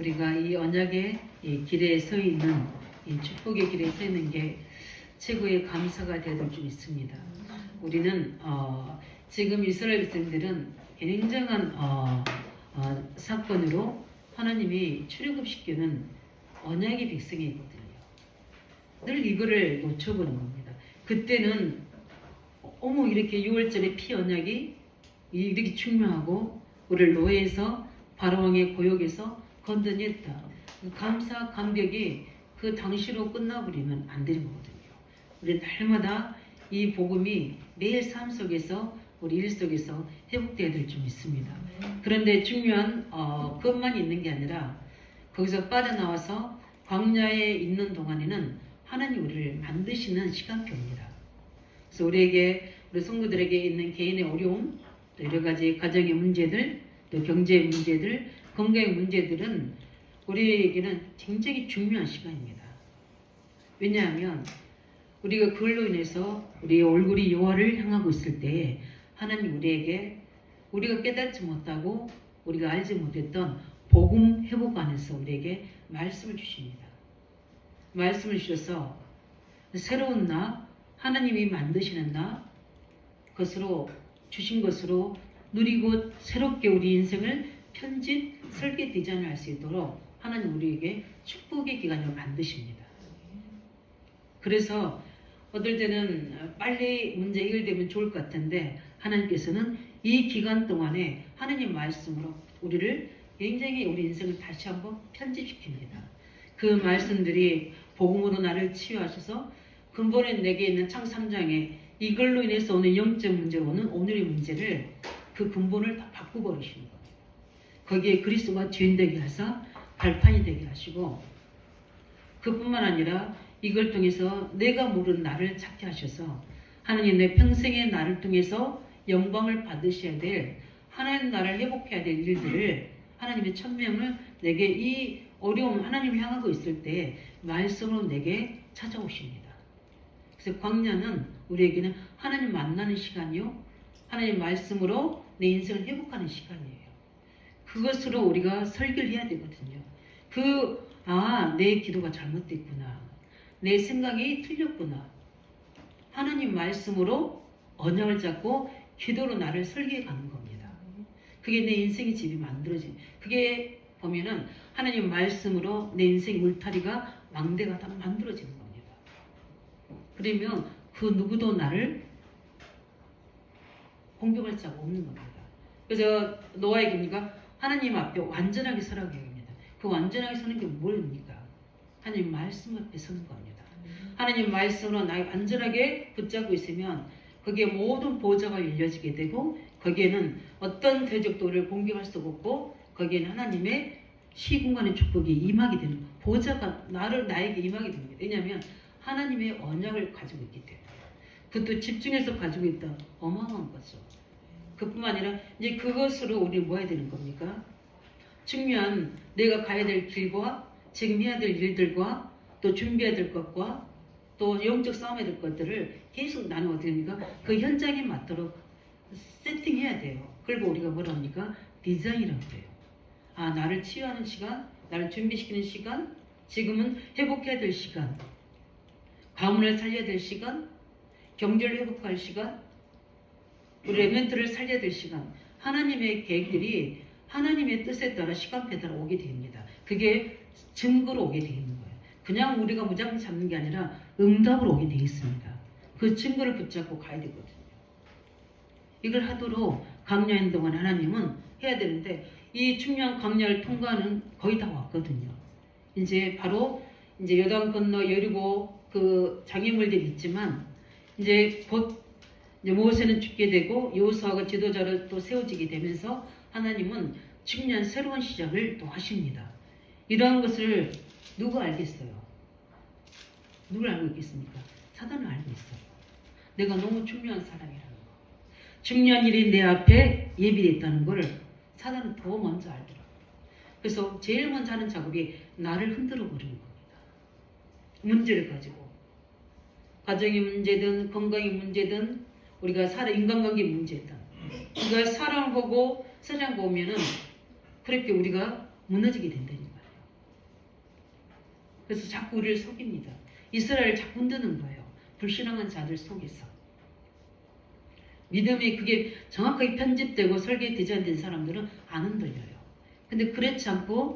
우리가 이 언약의 이 길에 서 있는, 이 축복의 길에 서 있는 게 최고의 감사가 되어야 될 줄 믿습니다. 우리는 지금 이스라엘 백성들은 굉장한 사건으로 하나님이 출애굽시키는 언약의 백성이거든요. 늘 이거를 놓쳐버린 겁니다. 그때는 어머 이렇게 6월절에 피 언약이 이렇게 중요하고 우리를 노예에서 바로왕의 고역에서 건져냈다. 감사 감격이 그 당시로 끝나버리면 안 되는 거거든요. 우리 날마다 이 복음이 매일 삶 속에서 우리 일 속에서 회복되어야 될 줄 믿습니다. 그런데 중요한 그것만 있는 게 아니라 거기서 빠져나와서 광야에 있는 동안에는 하나님 우리를 만드시는 시간표입니다. 그래서 우리 성도들에게 있는 개인의 어려움, 또 여러 가지 가정의 문제들, 또 경제의 문제들, 건강의 문제들은 우리에게는 굉장히 중요한 시간입니다. 왜냐하면 우리가 그걸로 인해서 우리의 얼굴이 여호와를 향하고 있을 때에 하나님 우리에게 우리가 깨닫지 못하고 우리가 알지 못했던 복음 회복 안에서 우리에게 말씀을 주십니다. 말씀을 주셔서 새로운 나, 하나님이 만드시는 나, 것으로 주신 것으로 누리고 새롭게 우리 인생을 편집, 설계, 디자인을 할 수 있도록 하나님 우리에게 축복의 기간을 만드십니다. 그래서 어떨 때는 빨리 문제 해결되면 좋을 것 같은데 하나님께서는 이 기간 동안에 하나님 말씀으로 우리를 굉장히 우리 인생을 다시 한번 편집시킵니다. 그 말씀들이 복음으로 나를 치유하셔서 근본에 내게 있는 창 3장에 이걸로 인해서 오는 영적 문제로 오는 오늘의 문제를 그 근본을 다 바꿔버리시는 거예요. 거기에 그리스도가 주인 되게 하사 발판이 되게 하시고 그뿐만 아니라 이걸 통해서 내가 모르는 나를 찾게 하셔서 하나님 내 평생의 나를 통해서 영광을 받으셔야 될 하나님 나를 회복해야 될 일들을 하나님의 천명을 내게 이 어려움 하나님을 향하고 있을 때 말씀으로 내게 찾아오십니다. 그래서 광야는 우리에게는 하나님 만나는 시간이요 하나님 말씀으로 내 인생을 회복하는 시간이에요. 그것으로 우리가 설교를 해야 되거든요. 내 기도가 잘못됐구나. 내 생각이 틀렸구나. 하나님 말씀으로 언약을 잡고 기도로 나를 설계해 가는 겁니다. 그게 내 인생의 집이 만들어진. 그게 보면은 하나님 말씀으로 내 인생 울타리가 망대가 다 만들어지는 겁니다. 그러면 그 누구도 나를 공격할 자가 없는 겁니다. 그래서 노아의 경우가 하나님 앞에 완전하게 서라고 합니다. 그 완전하게 서는 게 뭐입니까? 하나님 말씀 앞에 서는 겁니다. 하나님 말씀으로 나를 완전하게 붙잡고 있으면 거기에 모든 보좌가 열려지게 되고 거기에는 어떤 대적도 우리를 공격할 수 없고 거기에는 하나님의 시공간의 축복이 임하게 되는 보좌가 나에게 임하게 됩니다. 왜냐하면 하나님의 언약을 가지고 있기 때문에 그것도 집중해서 가지고 있다. 어마어마한 거죠. 그뿐만 아니라 이제 그것으로 우리 뭐 해야 되는 겁니까? 중요한 내가 가야 될 길과 지금 해야 될 일들과 또 준비해야 될 것과 또 영적 싸움해야 될 것들을 계속 나는 어떻게 합니까? 그 현장에 맞도록 세팅해야 돼요. 그리고 우리가 뭐라 합니까? 디자인이라고 해요. 나를 치유하는 시간, 나를 준비시키는 시간, 지금은 회복해야 될 시간, 가문을 살려야 될 시간, 경제를 회복할 시간, 우리 레멘트를 살려야 될 시간, 하나님의 계획들이 하나님의 뜻에 따라 시간표에 따라 오게 됩니다. 그게 증거로 오게 되어 있는 거예요. 그냥 우리가 무작정 잡는 게 아니라 응답으로 오게 되어 있습니다. 그 증거를 붙잡고 가야 되거든요. 이걸 하도록 광야인 동안 하나님은 해야 되는데 이 중요한 광야를 통과하는 거의 다 왔거든요. 이제 바로 이제 요단 건너 여리고 그 장애물들이 있지만 이제 곧 이제 모세는 죽게 되고 여호수아가 지도자로 또 세워지게 되면서 하나님은 중요한 새로운 시작을 또 하십니다. 이러한 것을 누가 알겠어요? 누굴 알고 있겠습니까? 사단은 알고 있어요. 내가 너무 중요한 사람이라는 거. 중요한 일이 내 앞에 예비되어 있다는 걸 사단은 더 먼저 알더라고요. 그래서 제일 먼저 하는 작업이 나를 흔들어 버리는 겁니다. 문제를 가지고. 가정의 문제든 건강의 문제든 우리가 인간관계 문제든 우리가 사람을 보고 세상 보면은 그렇게 우리가 무너지게 된다는 거예요. 그래서 자꾸 우리를 속입니다. 이스라엘을 자꾸 흔드는 거예요. 불신앙한 자들 속에서. 믿음이 그게 정확하게 편집되고 설계 디자인된 사람들은 안 흔들려요. 근데 그렇지 않고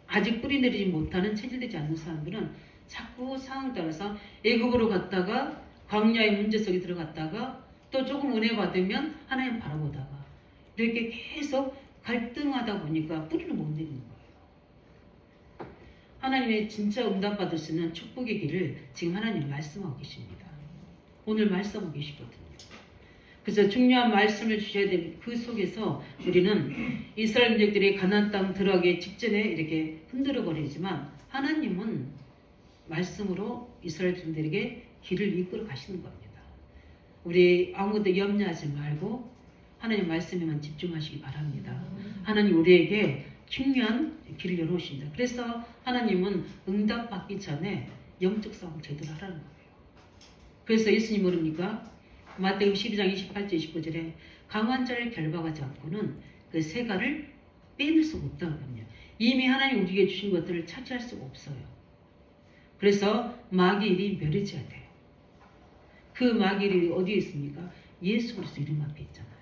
아직 뿌리 내리지 못하는 체질되지 않는 사람들은 자꾸 상황 따라서 애굽으로 갔다가 광야의 문제 속에 들어갔다가 또 조금 은혜 받으면 하나님 바라보다가 이렇게 계속 갈등하다 보니까 뿌리를 못 내리는 거예요. 하나님의 진짜 응답받을 수 있는 축복의 길을 지금 하나님 말씀하고 계십니다. 오늘 말씀하고 계시거든요. 그래서 중요한 말씀을 주셔야 될 그 속에서 우리는 이스라엘 민족들이 가나안 땅 들어가기 직전에 이렇게 흔들어 버리지만 하나님은 말씀으로 이스라엘 분들에게 길을 이끌어 가시는 겁니다. 우리 아무것도 염려하지 말고 하나님 말씀에만 집중하시기 바랍니다. 하나님 우리에게 중요한 길을 열어오신다. 그래서 하나님은 응답받기 전에 영적 싸움 제대로 하라는 거예요. 그래서 예수님 모릅니까? 마태복음 12장 28절 29절에 강한 자를 결박하지 않고는 그 세가를 빼낼 수가 없다고 합니다. 이미 하나님 우리에게 주신 것들을 차지할 수가 없어요. 그래서 마귀의 일이 멸해져야 돼요. 그 마귀의 일이 어디에 있습니까? 예수 그리스도 이름 앞에 있잖아요.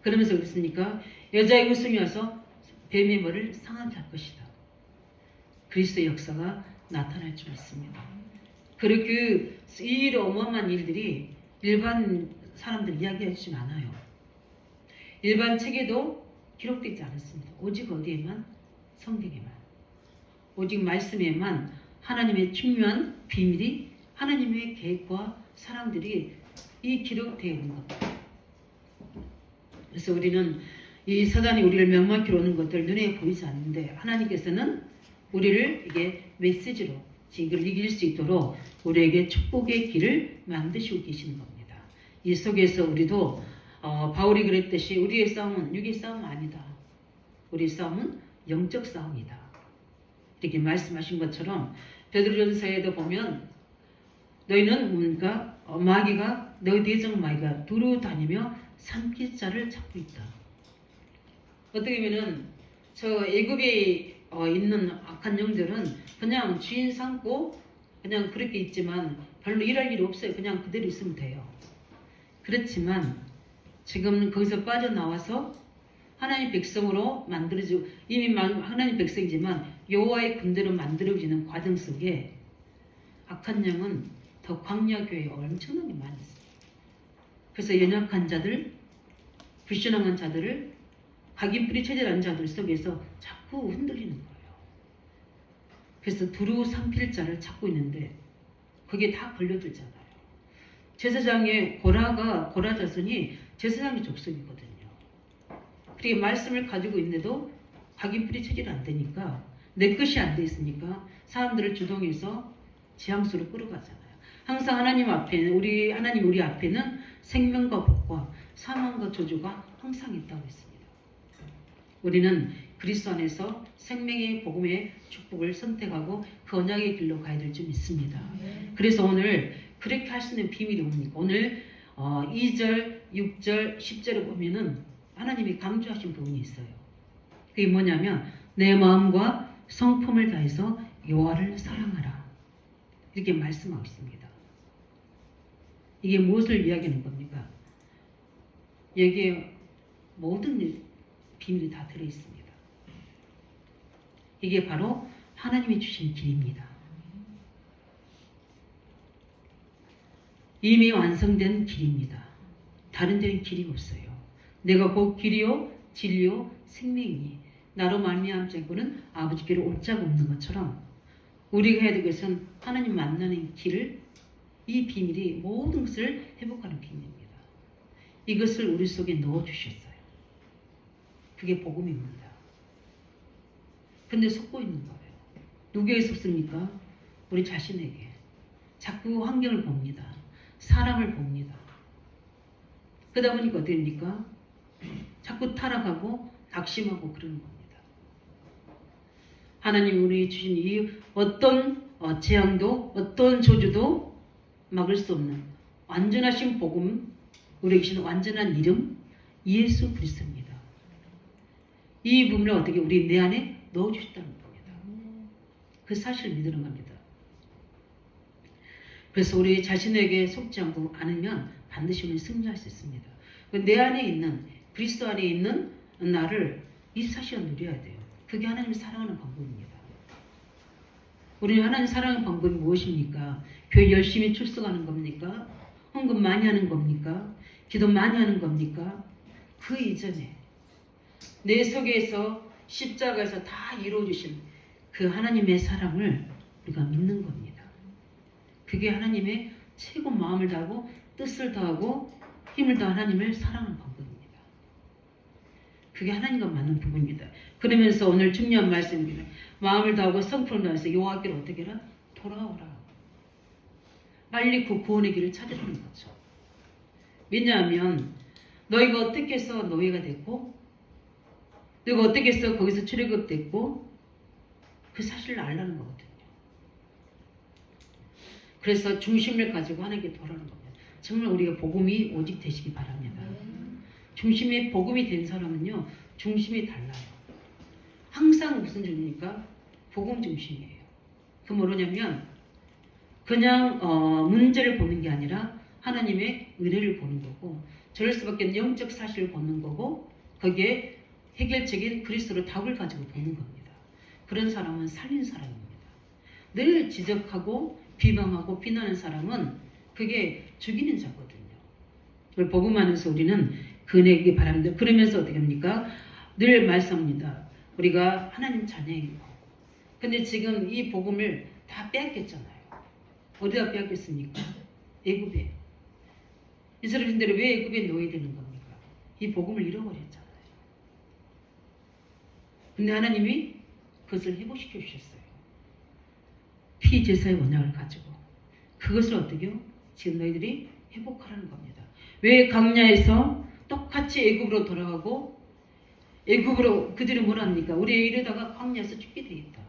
그러면서 그랬습니까? 여자의 웃음이 와서 뱀의 머리를 상하게 할 것이다. 그리스도의 역사가 나타날 줄 믿습니다. 그리고 이 어마어마한 일들이 일반 사람들 이야기하지 않아요. 일반 책에도 기록되지 않았습니다. 오직 어디에만? 성경에만. 오직 말씀에만 하나님의 중요한 비밀이 하나님의 계획과 사랑들이 이 기록되어 있는 겁니다. 그래서 우리는 이 사단이 우리를 멸망시키러 오는 것들 눈에 보이지 않는데 하나님께서는 우리를 이게 메시지로 이걸 이길 수 있도록 우리에게 축복의 길을 만드시고 계시는 겁니다. 이 속에서 우리도 바울이 그랬듯이 우리의 싸움은 육의 싸움 아니다. 우리의 싸움은 영적 싸움이다. 이렇게 말씀하신 것처럼 베드로전서에도 보면 너희는 뭔가 마귀가 너희 대적 마귀가 두루 다니며 삼킬 자를 찾고 있다. 어떻게 보면은 저 애굽에 있는 악한 영들은 그냥 주인 삼고 그냥 그렇게 있지만 별로 일할 일이 없어요. 그냥 그대로 있으면 돼요. 그렇지만 지금 거기서 빠져나와서 하나님 백성으로 만들어지고 이미 하나님 백성이지만 여호와의 군대로 만들어지는 과정 속에 악한 영은 더 광야교회에 엄청나게 많이 있어요. 그래서 연약한 자들, 불신앙한 자들을 각인뿌리 체질한 자들 속에서 자꾸 흔들리는 거예요. 그래서 두루 삼킬 자를 찾고 있는데 그게 다 걸려들잖아요. 제사장의 고라 자손이 제사장의 족속이거든요. 그렇게 말씀을 가지고 있는데도 각인뿌리 체질이 안 되니까 내 것이 안 돼 있으니까 사람들을 주동해서 지향수로 끌어가잖아요. 항상 하나님 앞에는 우리 앞에는 생명과 복과 사망과 저주가 항상 있다고 했습니다. 우리는 그리스도 안에서 생명의 복음의 축복을 선택하고 그 언약의 길로 가야 될 줄 믿습니다. 그래서 오늘 그렇게 할 수 있는 비밀이 뭡니까? 오늘 2절, 6절, 10절을 보면은 하나님이 강조하신 부분이 있어요. 그게 뭐냐면 내 마음과 성품을 다해서 여호와를 사랑하라. 이렇게 말씀하고 있습니다. 이게 무엇을 이야기하는 겁니까? 여기에 모든 비밀이 다 들어있습니다. 이게 바로 하나님이 주신 길입니다. 이미 완성된 길입니다. 다른 데는 길이 없어요. 내가 곧 길이요 진리요 생명이니 나로 말미암은 자고는 아버지께로 올 자가 없는 것처럼 우리가 해야 될 것은 하나님 만나는 길을 이 비밀이 모든 것을 회복하는 비밀입니다. 이것을 우리 속에 넣어주셨어요. 그게 복음입니다. 근데 속고 있는 거예요. 누구에게 속습니까? 우리 자신에게. 자꾸 환경을 봅니다. 사람을 봅니다. 그러다 보니까 어떻게 됩니까? 자꾸 타락하고 낙심하고 그러는 겁니다. 하나님 우리 주신 이 어떤 재앙도 어떤 저주도 막을 수 없는 완전하신 복음, 우리에게 주신 완전한 이름 예수 그리스도입니다. 이 부분을 어떻게 우리 내 안에 넣어주셨다는 겁니다. 그 사실을 믿는 겁니다. 그래서 우리 자신에게 속지 않으면 반드시 우리는 승리할 수 있습니다. 내 안에 있는 그리스도 안에 있는 나를 24시간 누려야 돼요. 그게 하나님을 사랑하는 방법입니다. 우리는 하나님 사랑하는 방법이 무엇입니까? 교회 열심히 출석하는 겁니까? 헌금 많이 하는 겁니까? 기도 많이 하는 겁니까? 그 이전에 내 속에서 십자가에서 다 이루어주신 그 하나님의 사랑을 우리가 믿는 겁니다. 그게 하나님의 최고 마음을 다하고 뜻을 다하고 힘을 다한 하나님을 사랑하는 방법입니다. 그게 하나님과 맞는 부분입니다. 그러면서 오늘 중요한 말씀입니다. 마음을 다하고 성품을 다해서 여호와께로 어떻게 해라? 돌아오라. 빨리 그 구원의 길을 찾으라는 거죠. 왜냐하면 너희가 어떻게 해서 노예가 됐고 너희가 어떻게 해서 거기서 출애굽됐고 그 사실을 알라는 거거든요. 그래서 중심을 가지고 하나님께 돌아오는 겁니다. 정말 우리가 복음이 오직 되시기 바랍니다. 중심이 복음이 된 사람은요. 중심이 달라요. 항상 무슨 중입니까? 복음 중심이에요. 그 뭐냐면 그냥 문제를 보는 게 아니라 하나님의 은혜를 보는 거고 저럴 수밖에 없는 영적 사실을 보는 거고 거기에 해결적인 그리스도로 답을 가지고 보는 겁니다. 그런 사람은 살린 사람입니다. 늘 지적하고 비방하고 비난하는 사람은 그게 죽이는 자거든요. 그걸 복음하면서 우리는 그네기 바랍니다. 그러면서 어떻게 합니까? 늘 말씀합니다. 우리가 하나님 자녀인 거. 근데 지금 이 복음을 다 빼앗겼잖아요. 어디다 빼앗겼습니까? 애굽에. 이스라엘인들이 왜 애굽에 놓여야 되는 겁니까? 이 복음을 잃어버렸잖아요. 근데 하나님이 그것을 회복시켜 주셨어요. 피제사의 언약을 가지고. 그것을 어떻게요? 지금 너희들이 회복하라는 겁니다. 왜 광야에서 똑같이 애굽으로 돌아가고 애굽으로 그들이 뭐랍니까? 우리 이러다가 광야에서 죽게 되겠다.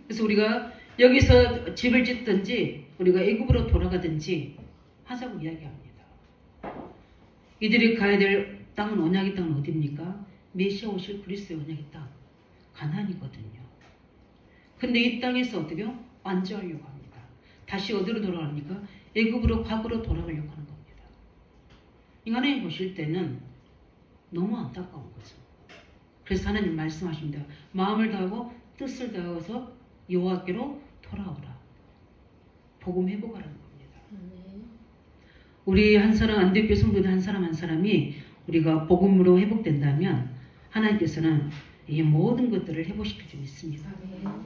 그래서 우리가 여기서 집을 짓든지 우리가 애굽으로 돌아가든지 하자고 이야기합니다. 이들이 가야 될 땅은 언약의 땅은 어디입니까? 메시아 오실 그리스도의 언약의 땅 가나안이거든요. 근데 이 땅에서 어떻게요? 완주하려고 합니다. 다시 어디로 돌아갑니까? 애굽으로 과거로 돌아가려고 하는 겁니다. 하나님 보실 때는 너무 안타까운 거죠. 그래서 하나님 말씀하십니다. 마음을 다하고 뜻을 다해서 여호와께로 돌아오라. 복음 회복하라는 겁니다. 우리 한 사람 안대교 성도들 한 사람 한 사람이 우리가 복음으로 회복된다면 하나님께서는 이 모든 것들을 회복시킬 수 있습니다.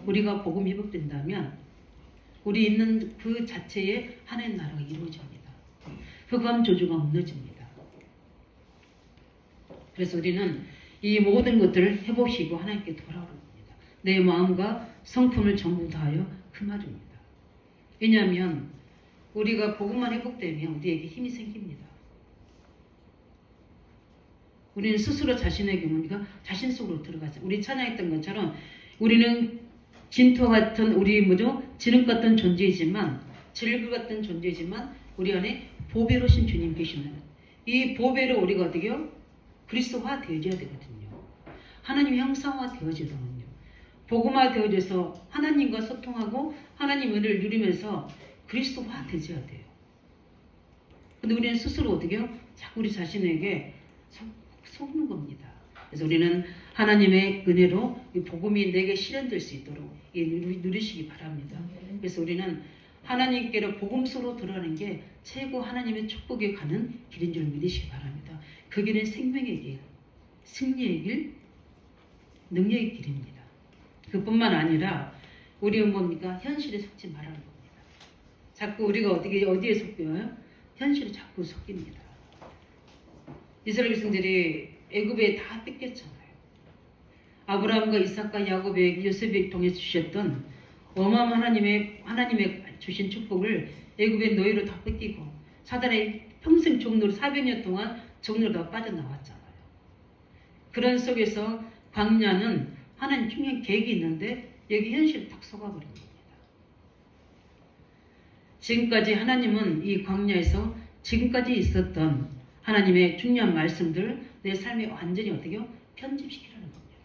우리가 복음 회복된다면 우리 있는 그 자체에 하나님 나라가 이루어집니다. 흑암 저주가 무너집니다. 그래서 우리는 이 모든 것들을 회복시키고 하나님께 돌아오는 겁니다. 내 마음과 성품을 전부 다하여 그 말입니다. 왜냐하면 우리가 복음만 회복되면 우리에게 힘이 생깁니다. 우리는 스스로 자신에게 뭡니까? 자신 속으로 들어가죠. 우리 찬양했던 것처럼 우리는 진토 같은 우리 진흙 같은 존재이지만 질그 같은 존재이지만 우리 안에 보배로신 주님 계시는 이 보배로 우리가 어떻게요? 그리스도화 되어져야 되거든요. 하나님 형상화 되어지거든요. 복음화 되어져서 하나님과 소통하고 하나님 은혜를 누리면서 그리스도화 되어야 돼요. 근데 우리는 스스로 어떻게요? 자꾸 우리 자신에게 속는 겁니다. 그래서 우리는 하나님의 은혜로 이 복음이 내게 실현될 수 있도록 누리시기 바랍니다. 그래서 우리는 하나님께로 복음 속으로 들어가는 게 최고 하나님의 축복에 가는 길인 줄 믿으시기 바랍니다. 그 길은 생명의 길, 승리의 길, 능력의 길입니다. 그뿐만 아니라 우리는 뭡니까? 현실에 속지 말라는 겁니다. 자꾸 우리가 어디에 속여요? 현실에 자꾸 속입니다. 이스라엘 백성들이 애굽에 다 뺏겼잖아요. 아브라함과 이삭과 야곱의 요셉에 통해서 주셨던 어마어마한 하나님의 주신 축복을 애굽의 노예로 다 뺏기고 사단의 평생 종로로 400년 동안 종로로 다 빠져나왔잖아요. 그런 속에서 광야는 하나님 중요한 계획이 있는데 여기 현실에 딱 속아버린 겁니다. 지금까지 하나님은 이 광야에서 지금까지 있었던 하나님의 중요한 말씀들 내 삶에 완전히 어떻게요? 편집시키라는 겁니다.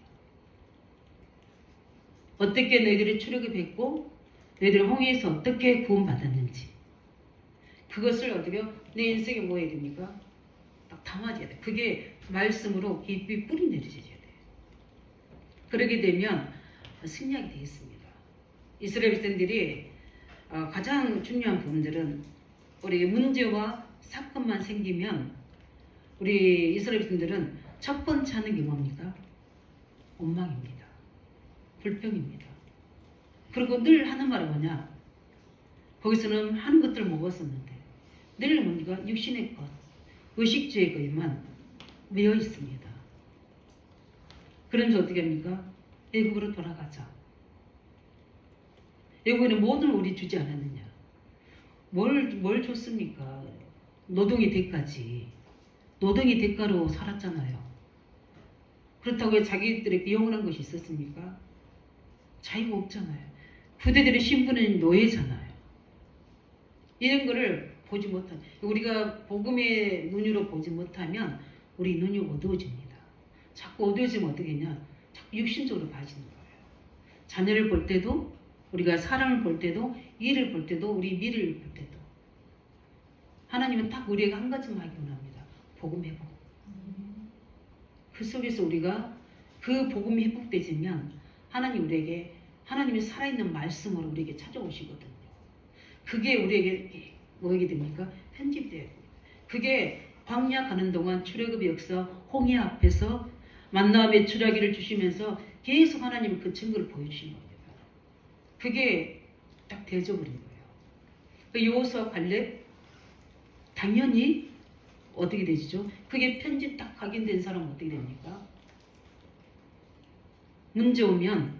어떻게 너희들이 출애굽했고 너희들이 홍해에서 어떻게 구원받았는지 그것을 어떻게 내 인생에 뭐 해야 됩니까? 딱 담아져야 돼. 그게 말씀으로 깊이 뿌리 내려져야 돼. 그러게 되면 승리하게 되어 있습니다. 이스라엘 백성들이 가장 중요한 부분들은 우리 문제와 사건만 생기면 우리 이스라엘 백성들은 첫 번째 하는 게 뭡니까? 원망입니다. 불평입니다. 그리고 늘 하는 말이 뭐냐? 거기서는 하는 것들을 먹었었는데 늘 뭡니까? 육신의 것, 의식주의 것만 매여 있습니다. 그러면서 어떻게 합니까? 애굽으로 돌아가자. 애굽에는 모든 우리 주지 않았느냐? 뭘 줬습니까? 노동의 대가지. 노동의 대가로 살았잖아요. 그렇다고 자기들의 비용을 한 것이 있었습니까? 자유가 없잖아요. 그대들의 신분은 노예잖아요. 이런 거를 보지 못한, 우리가 복음의 눈으로 보지 못하면 우리 눈이 어두워집니다. 자꾸 어두워지면 어떻게 했냐? 자꾸 육신적으로 봐지는 거예요. 자녀를 볼 때도, 우리가 사람을 볼 때도, 일을 볼 때도, 우리 미래를 볼 때도. 하나님은 딱 우리에게 한 가지만 하기 원합니다. 복음 회복. 그 속에서 우리가 그 복음이 회복되지면 하나님 우리에게 하나님의 살아있는 말씀으로 우리에게 찾아오시거든요. 그게 우리에게 뭐이게 됩니까? 편집돼야 됩니다. 그게 광야 가는 동안 출애굽의 역사 홍해 앞에서 만남의 출애기를 주시면서 계속 하나님은 그 증거를 보여주신 겁니다. 그게 딱 되어버린 거예요. 그 여호수아 갈렙 당연히 어떻게 되시죠? 그게 편집 딱 각인된 사람은 어떻게 됩니까? 문제 오면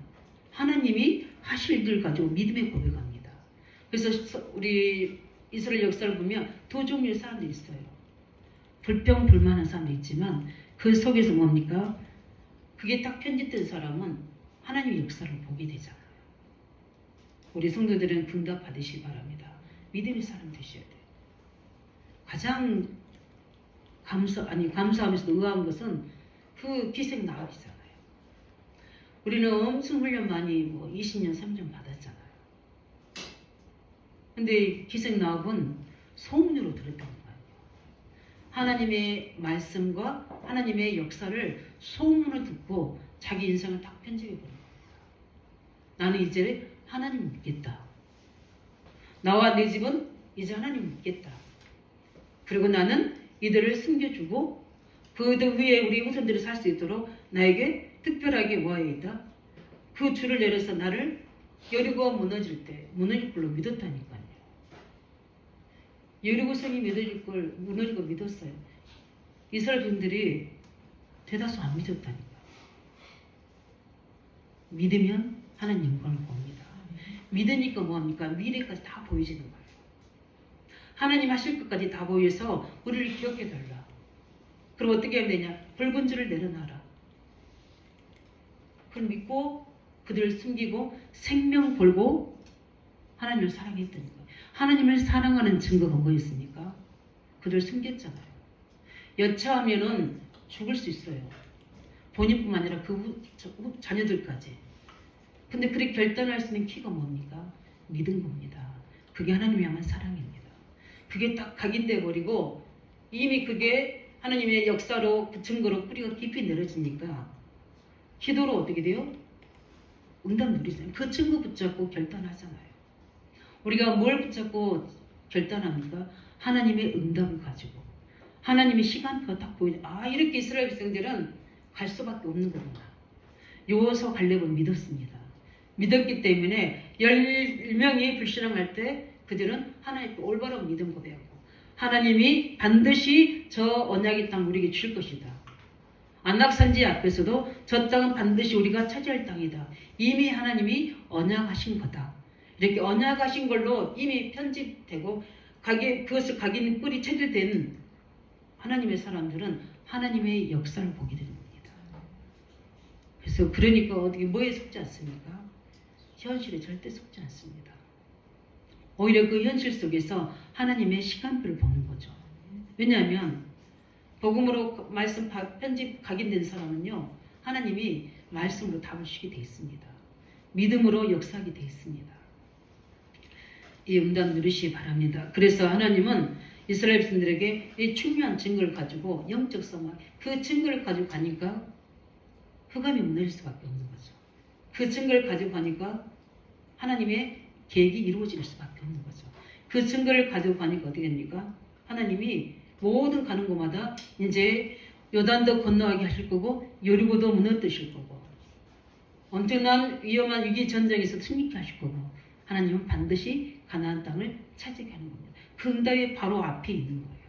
하나님이 하실 일 가지고 믿음의 고백합니다. 그래서 우리 이스라엘 역사를 보면 두 종류의 사람들이 있어요. 불평 불만한 사람도 있지만 그 속에서 뭡니까? 그게 딱 편집된 사람은 하나님의 역사를 보게 되잖아요. 우리 성도들은 응답 받으시기 바랍니다. 믿음의 사람 되셔야 돼요. 가장 감사하면서도 의아한 것은 그 기생 나합이잖아요. 우리는 엄청 훈련 많이 20년, 30년 받았잖아요. 근데 기생 나합은 소문으로 들었다는 거예요. 하나님의 말씀과 하나님의 역사를 소문으로 듣고 자기 인생을 딱 편집해 버린 겁니다. 나는 이제 하나님 믿겠다. 나와 내 집은 이제 하나님 믿겠다. 그리고 나는 이들을 숨겨주고 그들 위에 우리 후손들이 살 수 있도록 나에게 특별하게 뭐가 있다? 그 줄을 내려서 나를 여리고가 무너질 때 무너질 걸로 믿었다니까요. 여리고 성이 무너질 걸 믿었어요. 이스라엘 분들이 대다수 안 믿었다니까요. 믿으면 하나님 영광을 봅니다. 믿으니까 뭐합니까? 미래까지 다 보여지는 거예요. 하나님 하실 것까지 다 보여서 우리를 기억해달라. 그럼 어떻게 하면 되냐? 붉은 줄을 내려놔라. 그걸 믿고 그들을 숨기고 생명 걸고 하나님을 사랑했다는 거예요. 하나님을 사랑하는 증거가 뭐였습니까? 그들을 숨겼잖아요. 여차하면은 죽을 수 있어요. 본인뿐만 아니라 그 자녀들까지. 근데 그렇게 결단할 수 있는 키가 뭡니까? 믿은 겁니다. 그게 하나님을 향한 사랑입니다. 그게 딱 각인돼 버리고 이미 그게 하나님의 역사로 그 증거로 뿌리가 깊이 내려지니까 기도로 어떻게 돼요? 응답 누리잖아요. 그 증거 붙잡고 결단하잖아요. 우리가 뭘 붙잡고 결단합니까? 하나님의 응답을 가지고 하나님의 시간표가 딱 보이죠. 이렇게 이스라엘 백성들은 갈 수밖에 없는 거구나. 여호수아 갈렙은 믿었습니다. 믿었기 때문에 10명이 불신앙할 때 그들은 하나님께 올바른 믿음 고백하고 하나님이 반드시 저 언약의 땅 우리에게 줄 것이다. 안락산지 앞에서도 저 땅은 반드시 우리가 차지할 땅이다. 이미 하나님이 언약하신 거다. 이렇게 언약하신 걸로 이미 편집되고 그것을 각인 뿌리 체질된 하나님의 사람들은 하나님의 역사를 보게 되는 겁니다. 그래서 그러니까 어떻게 뭐에 속지 않습니까? 현실에 절대 속지 않습니다. 오히려 그 현실 속에서 하나님의 시간표를 보는 거죠. 왜냐하면 복음으로 편집 각인된 사람은요, 하나님이 말씀으로 답을 주시게 돼 있습니다. 믿음으로 역사하게 되어 있습니다. 이 응답 누리시기 바랍니다. 그래서 하나님은 이스라엘 백성들에게 이 중요한 증거를 가지고 영적 싸움, 그 증거를 가지고 가니까 흑암이 무너질 수밖에 없는 거죠. 그 증거를 가지고 가니까 하나님의 계획이 이루어질 수밖에 없는 거죠. 그 증거를 가지고 가니까 어떻게 됩니까? 하나님이 모든 가는 곳마다 이제 요단도 건너가게 하실 거고 여리고도 무너뜨리실 거고 엄청난 위험한 위기 전쟁에서 승리케 하실 거고 하나님은 반드시 가나안 땅을 차지하게 하는 겁니다. 그 응답이 바로 앞에 있는 거예요.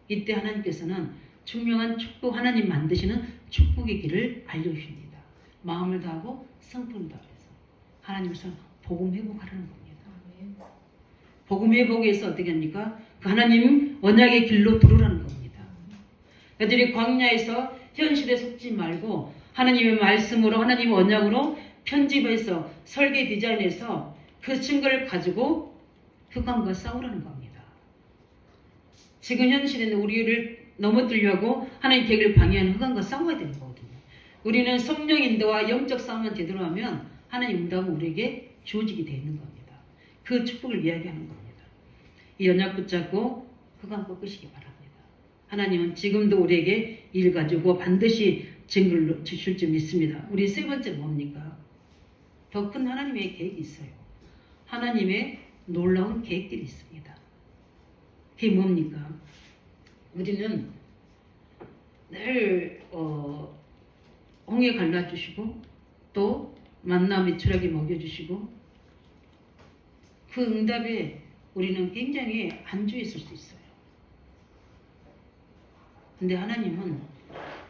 이때 하나님께서는 분명한 축복, 하나님 만드시는 축복의 길을 알려주십니다. 마음을 다하고 성품을 다해서 하나님께서 복음 회복하라는 겁니다. 복음 회복에서 어떻게 합니까? 그 하나님 언약의 길로 들어오라는 겁니다. 그들이 광야에서 현실에 속지 말고 하나님의 말씀으로 하나님의 언약으로 편집해서 설계 디자인해서 그 증거를 가지고 흑암과 싸우라는 겁니다. 지금 현실에는 우리를 넘어뜨리려고 하나님 계획을 방해하는 흑암과 싸워야 되는 거거든요. 우리는 성령 인도와 영적 싸움만 제대로 하면 하나님 응답은 우리에게 주어지게 되어 있는 겁니다. 그 축복을 이야기하는 겁니다. 이 언약 붙잡고 흑암 꺾으시기 바랍니다. 하나님은 지금도 우리에게 일 가지고 반드시 증거를 주실 줄 믿습니다. 우리 세 번째 뭡니까? 더 큰 하나님의 계획이 있어요. 하나님의 놀라운 계획들이 있습니다. 그게 뭡니까? 우리는 늘 홍해 갈라주시고 또 만나 메추라기 먹여주시고 그 응답에 우리는 굉장히 안주해 있을 수 있어요. 근데 하나님은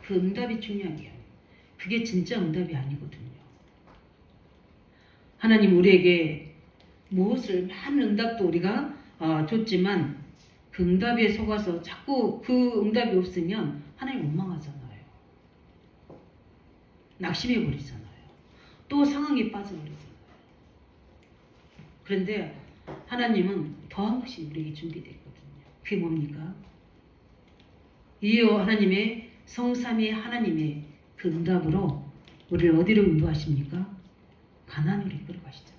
그 응답이 중요한 게 아니에요. 그게 진짜 응답이 아니거든요. 하나님 우리에게 무엇을 많은 응답도 우리가 줬지만 그 응답에 속아서 자꾸 그 응답이 없으면 하나님 원망하잖아요. 낙심해 버리잖아요. 또 상황에 빠져버리잖아요. 그런데 하나님은 더한 것이 우리에게 준비되어 있거든요. 그게 뭡니까? 이어 하나님의 성삼위 하나님의 그 응답으로 우리를 어디로 인도하십니까? 가나안으로 이끌어 가시잖아요.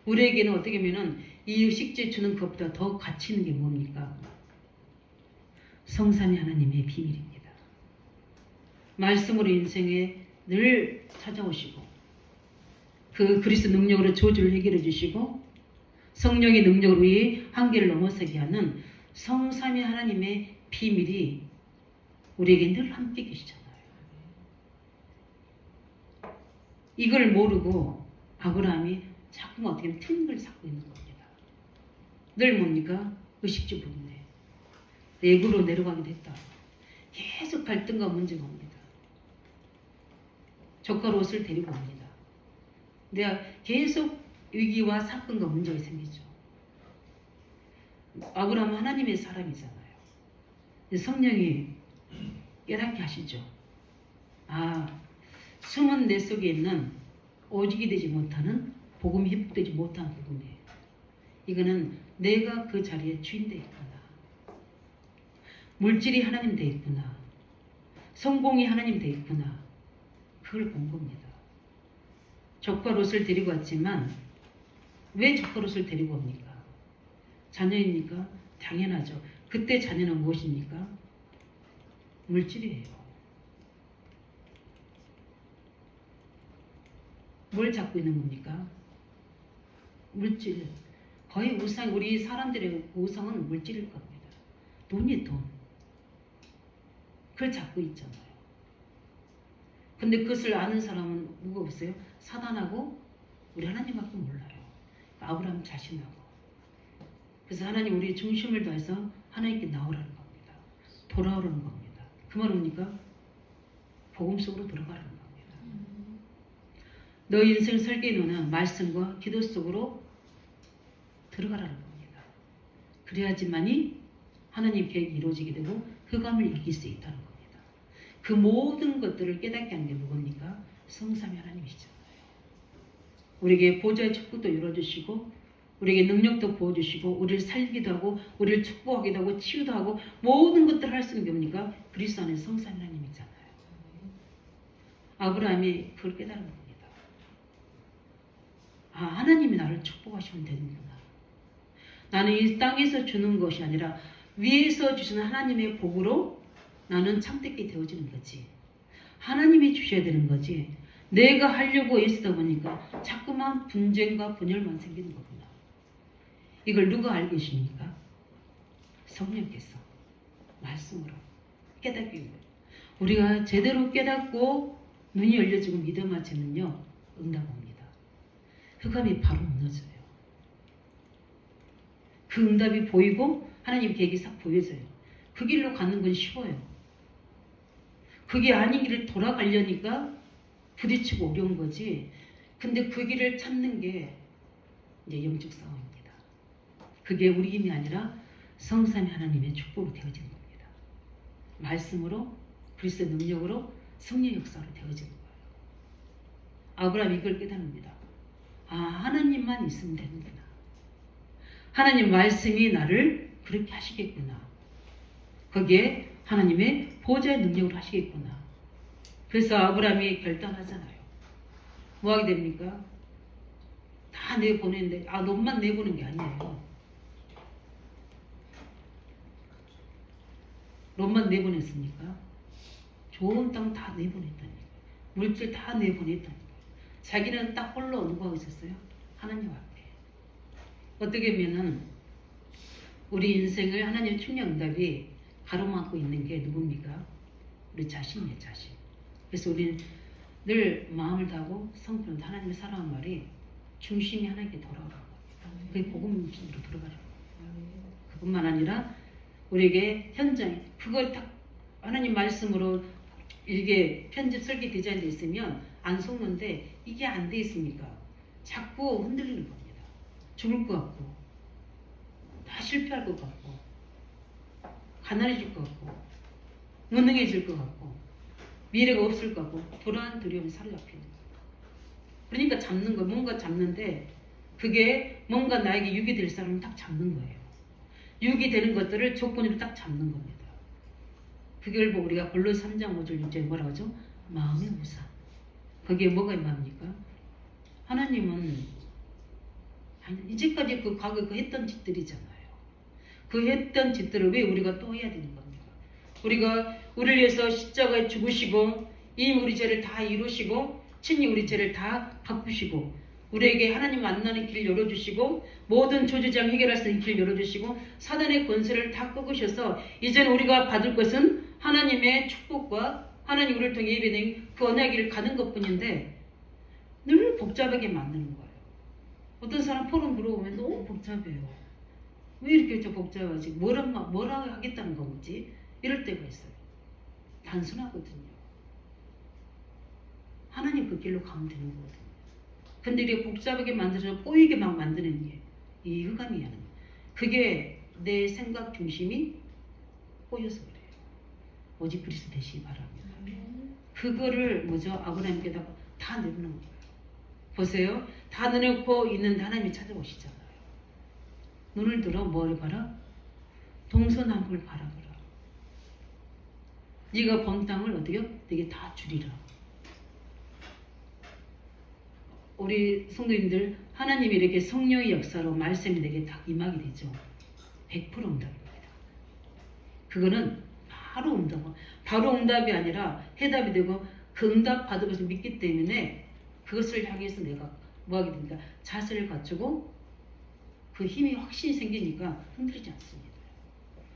우리에게는 어떻게 보면 이 식재 주는 것보다 더 가치 있는 게 뭡니까? 성삼위 하나님의 비밀입니다. 말씀으로 인생에 늘 찾아오시고 그 그리스도 능력으로 저주를 해결해 주시고 성령의 능력으로 우리의 한계를 넘어서게 하는 성삼위 하나님의 비밀이 우리에게 늘 함께 계시잖아요. 이걸 모르고 아브라함이 자꾸 어떻게 보면 틀린 걸 찾고 있는 겁니다. 늘 뭡니까? 의식주 부분에 애굽으로 내려가게 됐다. 계속 갈등과 문제가 옵니다. 조카 롯을 데리고 옵니다. 내가 계속 위기와 사건과 문제가 생기죠. 아브라함은 하나님의 사람이잖아요. 성령이 깨닫게 하시죠. 숨은 내 속에 있는 오직이 되지 못하는 복음이 회복되지 못한 부분이에요. 이거는 내가 그 자리에 주인 되어 있구나. 물질이 하나님 되어 있구나. 성공이 하나님 되어 있구나. 그걸 본 겁니다. 조카 롯을 데리고 왔지만 왜 조카 롯을 데리고 옵니까? 자녀입니까? 당연하죠. 그때 자녀는 무엇입니까? 물질이에요. 뭘 잡고 있는 겁니까? 물질. 거의 우상, 우리 사람들의 우상은 물질일 겁니다. 돈이 돈. 그걸 잡고 있잖아요. 근데 그것을 아는 사람은 누가 없어요? 사단하고 우리 하나님밖에 몰라요. 아브라함 자신하고. 그래서 하나님 우리의 중심을 다해서 하나님께 나오라는 겁니다. 돌아오라는 겁니다. 그 말은 뭡니까? 복음 속으로 들어가라는 겁니다. 너 인생 설계는 말씀과 기도 속으로 들어가라는 겁니다. 그래야지만이 하나님 계획이 이루어지게 되고 흑암을 이길 수 있다는 겁니다. 그 모든 것들을 깨닫게 하는 게 누굽니까? 성삼위 하나님이시잖아요. 우리에게 보좌의 축복도 열어주시고 우리에게 능력도 부어주시고 우리를 살기도 하고 우리를 축복하기도 하고 치유도 하고 모든 것들을 할 수 있는 게 뭡니까? 그리스도 안에 성삼위 하나님이잖아요. 아브라함이 그걸 깨달은 겁니다. 아, 하나님이 나를 축복하시면 되는구나. 나는 이 땅에서 주는 것이 아니라 위에서 주시는 하나님의 복으로 나는 참되게 되어지는 거지. 하나님이 주셔야 되는 거지. 내가 하려고 애쓰다 보니까 자꾸만 분쟁과 분열만 생기는 거구나. 이걸 누가 알고 계십니까? 성령께서 말씀으로 깨닫게 해요. 우리가 제대로 깨닫고 눈이 열려지고 믿음하지는요, 응답합니다. 흑암이 바로 무너져요. 그 응답이 보이고 하나님 계획이 싹 보여져요. 그 길로 가는 건 쉬워요. 그게 아닌 길을 돌아가려니까 부딪히고 어려운 거지. 근데 그 길을 찾는 게 이제 영적 싸움입니다. 그게 우리 힘이 아니라 성삼위 하나님의 축복으로 되어지는 겁니다. 말씀으로, 그리스도의 능력으로 성령 역사로 되어지는 거예요. 아브라함이 이걸 깨닫습니다. 아, 하나님만 있으면 되는구나. 하나님 말씀이 나를 그렇게 하시겠구나. 거기에 하나님의 보좌의 능력으로 하시겠구나. 그래서 아브라함이 결단하잖아요. 뭐 하게 됩니까? 다 내보내는데, 아, 너만 내보는 게 아니에요. 롯만 내보냈습니까? 좋은 땅 다 내보냈다니까. 물질 다 내보냈다니까. 자기는 딱 홀로 누구하고 있었어요? 하나님 앞에. 어떻게 보면은 우리 인생을 하나님 충령 응답이 가로막고 있는 게 누굽니까? 우리 자신이에요, 자신. 그래서 우리는 늘 마음을 다하고 성품을 하나님의 사랑한 말이 중심이 하나님께 돌아오라고. 그게 복음으로 들어가라고. 그뿐만 아니라 우리에게 현장에 그걸 딱 하나님 말씀으로 이게 편집 설계 디자인돼 있으면 안 속는데 이게 안 돼 있으니까 자꾸 흔들리는 겁니다. 죽을 것 같고 다 실패할 것 같고 가난해질 것 같고 무능해질 것 같고 미래가 없을 것 같고 불안 두려움이 사로잡히는 거예요. 그러니까 잡는 거 뭔가 잡는데 그게 뭔가 나에게 유익이 될 사람은 딱 잡는 거예요. 유익이 되는 것들을 조건으로 딱 잡는 겁니다. 그걸 뭐 우리가 골로새 3장 5절 6절에 뭐라고 하죠? 마음의 우상. 거기에 뭐가 임합니까? 하나님은 이제까지 그 과거 그 했던 짓들이잖아요. 그 했던 짓들을 왜 우리가 또 해야 되는 겁니까? 우리가 우리를 위해서 십자가에 죽으시고 이미 우리 죄를 다 이루시고 친히 우리 죄를 다 갚으시고 우리에게 하나님 만나는 길을 열어주시고 모든 저주장 해결할 수 있는 길을 열어주시고 사단의 권세를 다 꺾으셔서 이제는 우리가 받을 것은 하나님의 축복과 하나님 우리를 통해 예배된 그 언약을 가는 것뿐인데 늘 복잡하게 만드는 거예요. 어떤 사람 포럼 물어보면 너무 복잡해요. 왜 이렇게 저 복잡하지? 뭐라고 하겠다는 거지? 이럴 때가 있어요. 단순하거든요. 하나님 그 길로 가면 되는 거거든요. 근데 이렇게 복잡하게 만들어서 꼬이게 막 만드는 게 이 흑암이라는 거예요. 그게 내 생각 중심이 꼬여서 그래요. 오직 그리스도 되시기 바랍니다. 그거를 아브라함께다 다 내놓는 거예요. 보세요. 다 내놓고 있는데 하나님이 찾아오시잖아요. 눈을 들어 뭘 봐라? 동서남북을 바라보라. 네가 본 땅을 어떻게 내게 다 주리라. 우리 성도님들 하나님이 이렇게 성령의 역사로 말씀이 내게 딱 임하게 되죠. 100% 응답입니다. 그거는 바로 응답이 아니라 해답이 되고 그 응답 받은 것을 믿기 때문에 그것을 향해서 내가 뭐하게 됩니까? 자세를 갖추고 그 힘이 확실히 생기니까 흔들리지 않습니다.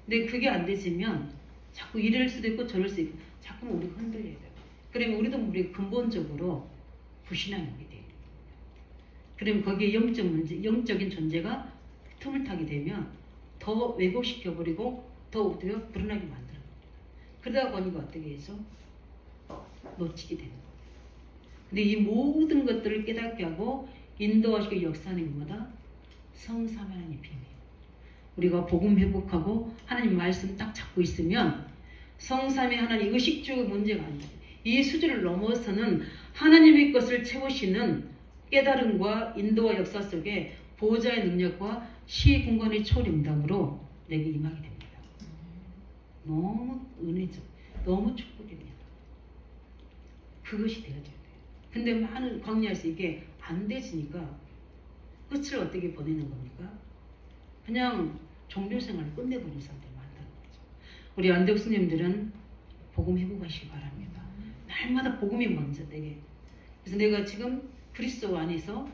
근데 그게 안 되지면 자꾸 이럴 수도 있고 저럴 수도 있고 자꾸 우리가 흔들려야 돼요. 그러면 우리가 근본적으로 불신앙이 오게 돼요. 그러면 거기에 영적인 존재가 틈을 타게 되면 더 왜곡시켜버리고 더 어떻게 불안하게 만드는 겁니다. 그러다 보니까 어떻게 해서 놓치게 되는 거예요. 근데 이 모든 것들을 깨닫게 하고 인도하시고 역사하는 것마다 성삼위 하나님 비밀. 우리가 복음 회복하고 하나님 말씀 딱 잡고 있으면 성삼위 하나님 의식주 문제가 아니에요. 이 수준을 넘어서는 하나님의 것을 채우시는 깨달음과 인도와 역사 속에 보호자의 능력과 시공간의 초림담으로 내게 임하게 됩니다. 너무 은혜죠. 너무 축복입니다. 그것이 되어져야 돼요. 근데 많은 광야에서 이게 안 되지니까 끝을 어떻게 보내는 겁니까? 그냥 종교생활을 끝내버리는 사람들이 많다는 거죠. 우리 안덕 스님들은 복음 회복하시기 바랍니다. 날마다 복음이 먼저 되게. 그래서 내가 지금 그리스도 안에서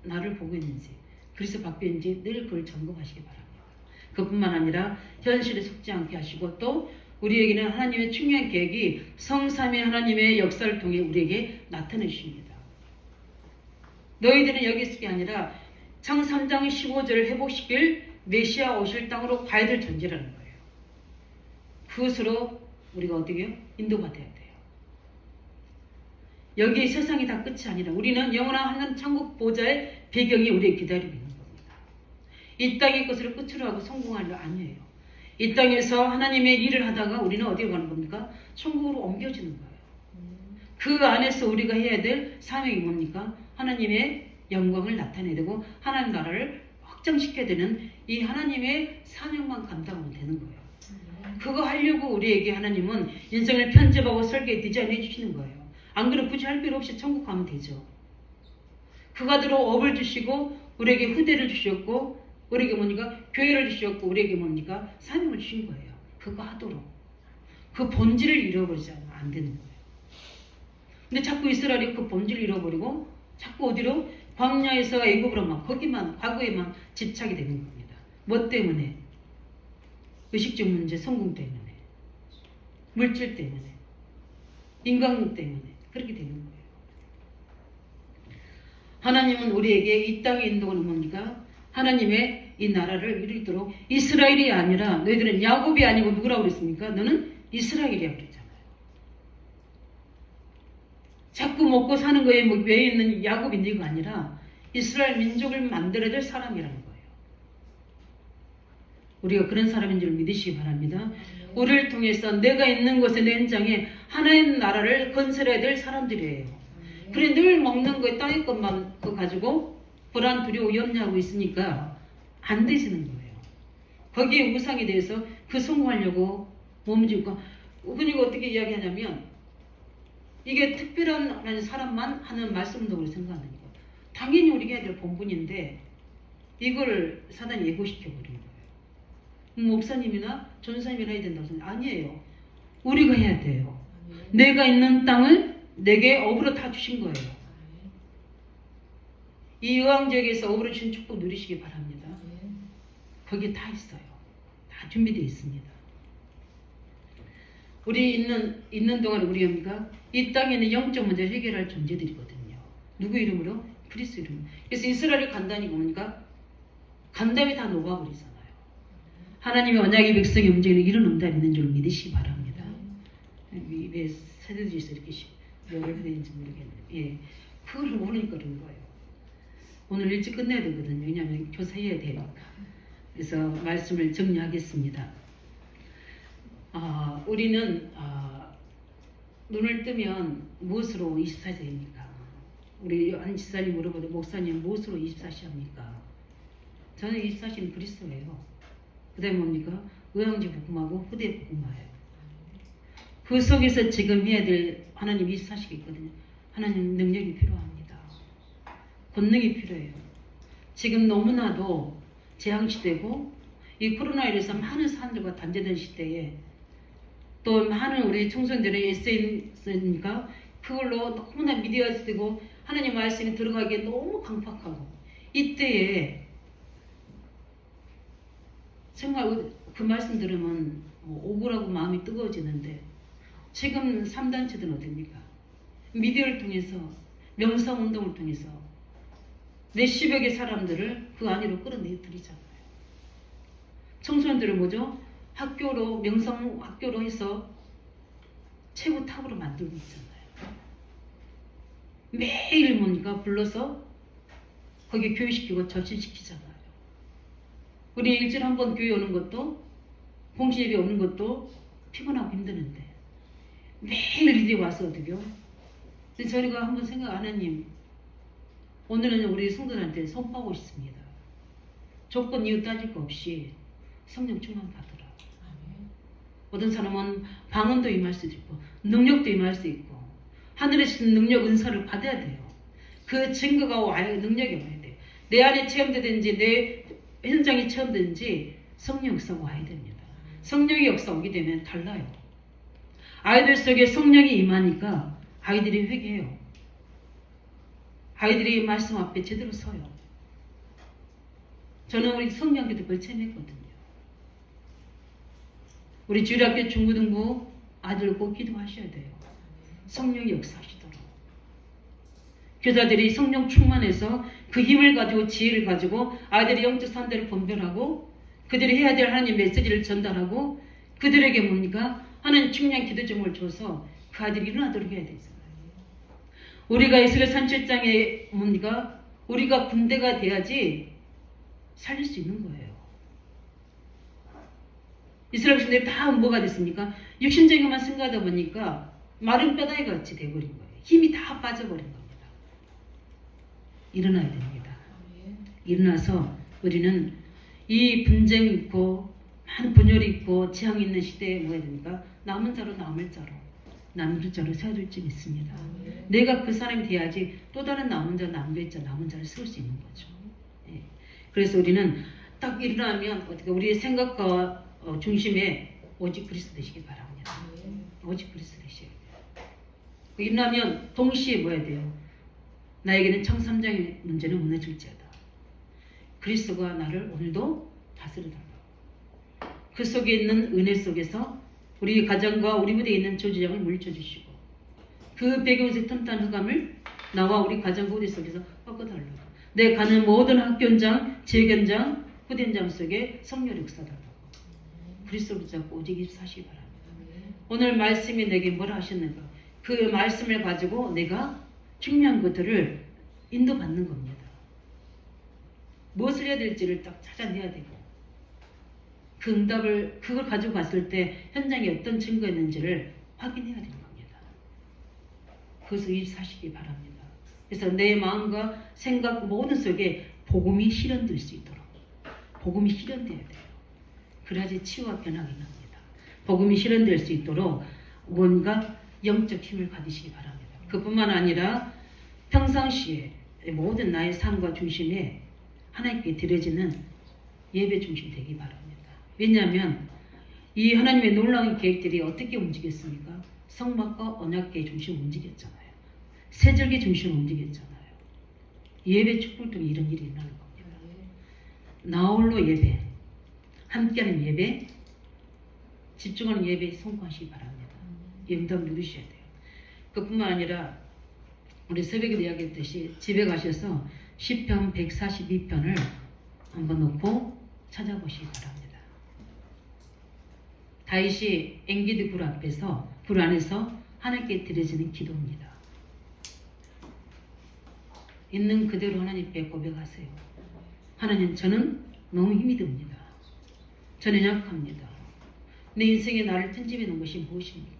나를 보고 있는지 그리스도 밖에 있는지 늘 그걸 점검하시기 바랍니다. 그뿐만 아니라 현실에 속지 않게 하시고 또 우리에게는 하나님의 중요한 계획이 성삼위 하나님의 역사를 통해 우리에게 나타내 주십니다. 너희들은 여기 있을 게 아니라 창 3장 15절을 회복시킬 메시아 오실 땅으로 가야 될 존재라는 거예요. 그것으로 우리가 어떻게 해요? 인도받아야 돼요. 여기 세상이 다 끝이 아니라 우리는 영원한 하나님 천국 보좌의 배경이 우리에게 기다리고 있는 겁니다. 이 땅의 것을 끝으로 하고 성공할 일 아니에요. 이 땅에서 하나님의 일을 하다가 우리는 어디로 가는 겁니까? 천국으로 옮겨지는 거예요. 그 안에서 우리가 해야 될 사명이 뭡니까? 하나님의 영광을 나타내야 되고 하나님 나라를 확장시켜야 되는 이 하나님의 사명만 감당하면 되는 거예요. 그거 하려고 우리에게 하나님은 인생을 편집하고 설계 디자인해 주시는 거예요. 안 그러면 굳이 할 필요 없이 천국 가면 되죠. 그가대로 업을 주시고 우리에게 후대를 주셨고 우리에게 뭡니까? 교회를 주셨고 우리에게 뭡니까? 사명을 주신 거예요. 그거 하도록. 그 본질을 잃어버리지 않으면 안 되는 거예요. 근데 자꾸 이스라엘이 그 본질을 잃어버리고 자꾸 어디로? 광야에서 애굽으로만 거기만 과거에만 집착이 되는 겁니다. 뭐 때문에? 의식적 문제, 성공 때문에, 물질 때문에, 인간력 때문에 그렇게 되는 거예요. 하나님은 우리에게 이 땅에 인도하는 뭡니까? 하나님의 이 나라를 이루도록 이스라엘이 아니라 너희들은 야곱이 아니고 누구라고 그랬습니까? 너는 이스라엘이라고 그랬잖아요. 자꾸 먹고 사는 거에 왜 있는 야곱이 네가 아니라 이스라엘 민족을 만들어야 될 사람이라는 거예요. 우리가 그런 사람인 줄 믿으시기 바랍니다. 우리를 통해서 내가 있는 곳에 내 현장에 하나님 나라를 건설해야 될 사람들이에요. 그래 늘 먹는 거에 땅의 것만 그거 가지고 불안, 두려워, 염려하고 있으니까 안 되시는 거예요. 거기에 우상에 대해서 그 성공하려고 몸짓고 그러니까 어떻게 이야기하냐면 이게 특별한 사람만 하는 말씀운동으로 생각하는 거예요. 당연히 우리가 해야 될 본분인데 이걸 사단이 예고시켜버린 거예요. 목사님이나 전사님이나 해야 된다고 생각 아니에요. 우리가 해야 돼요. 내가 있는 땅을 내게 업으로 다 주신 거예요. 이 의왕지역에서 업으로 주신 축복 누리시기 바랍니다. 거기에 다 있어요. 다 준비되어 있습니다. 우리 있는 동안 우리 뭡니까? 이 땅에는 영적 문제를 해결할 존재들이거든요. 누구 이름으로? 그리스도 이름으로. 그래서 이스라엘이 간다니 뭡니까? 간담이 다 녹아버리잖아요. 하나님의 언약의 백성의 움직이는 이런 응답이 있는 줄 믿으시기 바랍니다. 왜 세대들이 이렇게 열되는지 모르겠는데 예, 그걸 모르니까 그런 거예요. 오늘 일찍 끝내야 되거든요. 왜냐하면 교사해야 되니까. 그래서 말씀을 정리하겠습니다. 우리는 눈을 뜨면 무엇으로 24시입니까? 우리 안 지사님 물어보도 목사님 무엇으로 24시 합니까? 저는 24시는 그리스도예요. 그 다음에 뭡니까? 의왕지 복음하고 후대 복음화예요. 그 속에서 지금 해야 될 하나님 24시가 있거든요. 하나님 능력이 필요합니다. 권능이 필요해요. 지금 너무나도 재앙시대고 이 코로나19에서 많은 사람들과 단절된 시대에 또 많은 우리 청소년들의 SNS니까 그걸로 너무나 미디어가 되고 하나님 말씀이 들어가기에 너무 강팍하고 이때에 정말 그 말씀 들으면 억울하고 마음이 뜨거워지는데 지금 3단체들은 어딥니까? 미디어를 통해서 명상운동을 통해서 몇십여 개 사람들을 그 안으로 끌어내드리잖아요. 청소년들은 뭐죠? 학교로 명상 학교로 해서 최고 탑으로 만들고 있잖아요. 매일 뭡니까? 불러서 거기 교육시키고 접신시키잖아요. 우리 일주일에 한 번 교회 오는 것도 공시예배 오는 것도 피곤하고 힘드는데 매일 이리 와서 어떻게요? 저희가 한번 생각 하나님 오늘은 우리 성도들한테 선포하고 있습니다. 조건 이유 따질 거 없이 성령 충만 받으라. 어떤 사람은 방언도 임할 수도 있고 능력도 임할 수 있고 하늘에서 능력 은사를 받아야 돼요. 그 증거가 와야 능력이 와야 돼요. 내 안에 체험되든지 내 현장이 체험되든지 성령 역사가 와야 됩니다. 성령의 역사 오게 되면 달라요. 아이들 속에 성령이 임하니까 아이들이 회개해요. 아이들이 말씀 앞에 제대로 서요. 저는 우리 성령기도 그걸 체험했거든요. 우리 주일학교 중고등부 아들 꼭 기도하셔야 돼요. 성령이 역사하시도록. 교사들이 성령 충만해서 그 힘을 가지고 지혜를 가지고 아이들이 영적 산대를 분별하고 그들이 해야 될 하나님 메시지를 전달하고 그들에게 뭡니까? 하나님 중요한 기도 제목을 줘서 그 아이들이 일어나도록 해야 되잖아요. 우리가 이스라엘 37장에 뭡니까? 우리가 군대가 돼야지 살릴 수 있는 거예요. 이스라엘 백성들이 다 뭐가 됐습니까? 육신적인만 생각하다 보니까 마른 뼈다귀 같이 돼버린 거예요. 힘이 다 빠져버린 겁니다. 일어나야 됩니다. 일어나서 우리는 이 분쟁이 있고 많은 분열이 있고 재앙이 있는 시대에 뭐 해야 됩니까? 남은 자로 남을 자로 세워줄 줄 믿습니다. 내가 그 사람이 돼야지 또 다른 남은 자, 남은 자를 세울 수 있는 거죠. 예. 그래서 우리는 딱 일어나면 어떻게 우리의 생각과 중심에 오직 그리스도 되시기 바랍니다. 오직 그리스도 되셔야 돼요. 일어나면 동시에 뭐 해야 돼요? 나에게는 청삼장의 문제는 무너질지어다. 그리스도가 나를 오늘도 다스려달라고. 그 속에 있는 은혜 속에서 우리 가정과 우리 무대에 있는 저주장을 물리쳐주시고 그 배경에서 틈탄 흑암을 나와 우리 가정과 무대 속에서 꺾어달라고. 내 가는 모든 학교 현장, 지역 현장, 후대 현장 속에 성령의 역사달라고. 그리스도를 붙잡고 오직 입사하시기 바랍니다. 오늘 말씀이 내게 뭐라 하셨는가? 그 말씀을 가지고 내가 중요한 것들을 인도받는 겁니다. 무엇을 해야 될지를 딱 찾아내야 되고 그 응답을 그걸 가지고 갔을 때 현장에 어떤 증거가 있는지를 확인해야 되는 겁니다. 그것을 입사하시기 바랍니다. 그래서 내 마음과 생각 모든 속에 복음이 실현될 수 있도록 복음이 실현돼야 돼요. 그래야지 치유와 변화가 납니다. 복음이 실현될 수 있도록 뭔가 영적 힘을 가지시기 바랍니다. 그뿐만 아니라 평상시에 모든 나의 삶과 중심에 하나님께 드려지는 예배 중심 되기 바랍니다. 왜냐하면 이 하나님의 놀라운 계획들이 어떻게 움직였습니까? 성막과 언약궤의 중심을 움직였잖아요. 세절기 중심을 움직였잖아요. 예배 축복을 통해 이런 일이 일어나는 겁니다. 나홀로 예배, 함께하는 예배, 집중하는 예배에 성공하시기 바랍니다. 응답 누리셔야 돼요. 그뿐만 아니라 우리 새벽에도 이야기했듯이 집에 가셔서 시편 142편을 한번 놓고 찾아보시기 바랍니다. 다윗이 엔게디 굴 앞에서 굴 안에서 하나님께 드려지는 기도입니다. 있는 그대로 하나님께 고백하세요. 하나님, 저는 너무 힘이 듭니다. 저는 약합니다. 내 인생에 나를 튼집해 놓은 것이 무엇입니까?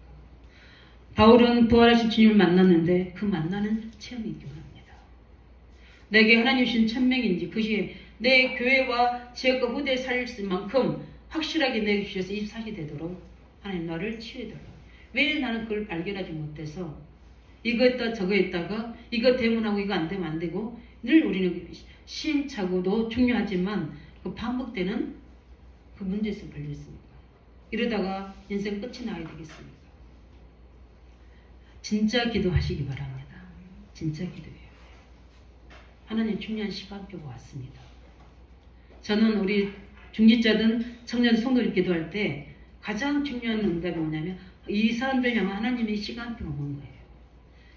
바울은 부활하신 주님을 만났는데 그 만나는 체험이 있기 바랍니다. 내게 하나님 주신 천명인지 그것이 내 교회와 지역과 후대에 살릴 수 있는 만큼 확실하게 내 주셔서 입사시 되도록 하나님 나를 치유해달라고. 왜 나는 그걸 발견하지 못해서 이거 했다 저거 했다가 이거 되면 하고 이거 안 되면 안 되고 늘 우리는 시행착오도 중요하지만 그 반복되는 그 문제에서 걸려있습니다. 이러다가 인생 끝이 나야 되겠습니까? 진짜 기도하시기 바랍니다. 진짜 기도해요. 하나님 중요한 시간표가 왔습니다. 저는 우리 중직자든 청년 성도들 기도할 때 가장 중요한 응답이 뭐냐면 이 사람들 향한 하나님의 시간표가 온 거예요.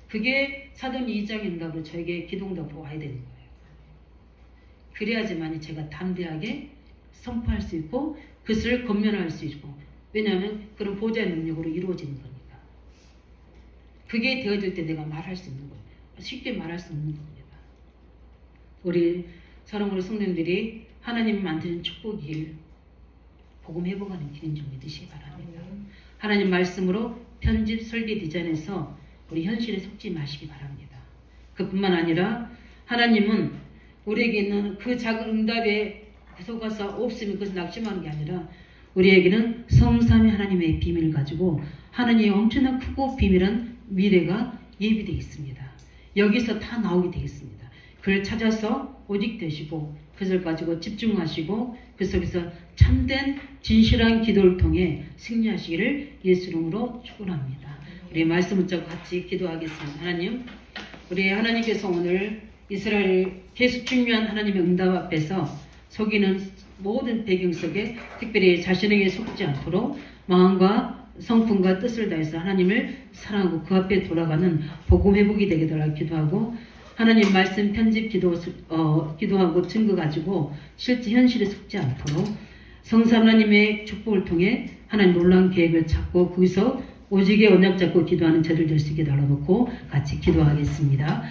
그게 사도행 2장 응답으로 저에게 기도응답으로 와야 되는 거예요. 그래야지만 제가 담대하게 선포할 수 있고 그것을 권면할 수 있고 왜냐하면 그런 보좌의 능력으로 이루어지는 거니까. 그게 되어질 때 내가 말할 수 있는 거예요. 쉽게 말할 수 없는 겁니다. 우리 사랑하는 성도님들이 하나님이 만드는 축복일 복음 회복하는 길인 줄 믿으시기 바랍니다. 하나님 말씀으로 편집 설계 디자인해서 우리 현실에 속지 마시기 바랍니다. 그뿐만 아니라 하나님은 우리에게 있는 그 작은 응답에 속아서 없으면 그것을 낙심하는 게 아니라 우리에게는 성삼위 하나님의 비밀을 가지고 하나님의 엄청난 크고 비밀한 미래가 예비되어 있습니다. 여기서 다 나오게 되겠습니다. 그를 찾아서 오직 되시고 그것을 가지고 집중하시고 그 속에서 참된 진실한 기도를 통해 승리하시기를 예수 이름으로 축원합니다. 우리 말씀 붙잡고 같이 기도하겠습니다. 하나님, 우리 하나님께서 오늘 이스라엘 계속 중요한 하나님의 응답 앞에서 속이는 모든 배경 속에 특별히 자신에게 속지 않도록 마음과 성품과 뜻을 다해서 하나님을 사랑하고 그 앞에 돌아가는 복음 회복이 되게 달라 기도하고 하나님 말씀 편집 기도하고 증거 가지고 실제 현실에 속지 않도록 성삼 하나님의 축복을 통해 하나님 놀라운 계획을 찾고 거기서 오직의 언약 잡고 기도하는 저들 될 수 있게 달아놓고 같이 기도하겠습니다.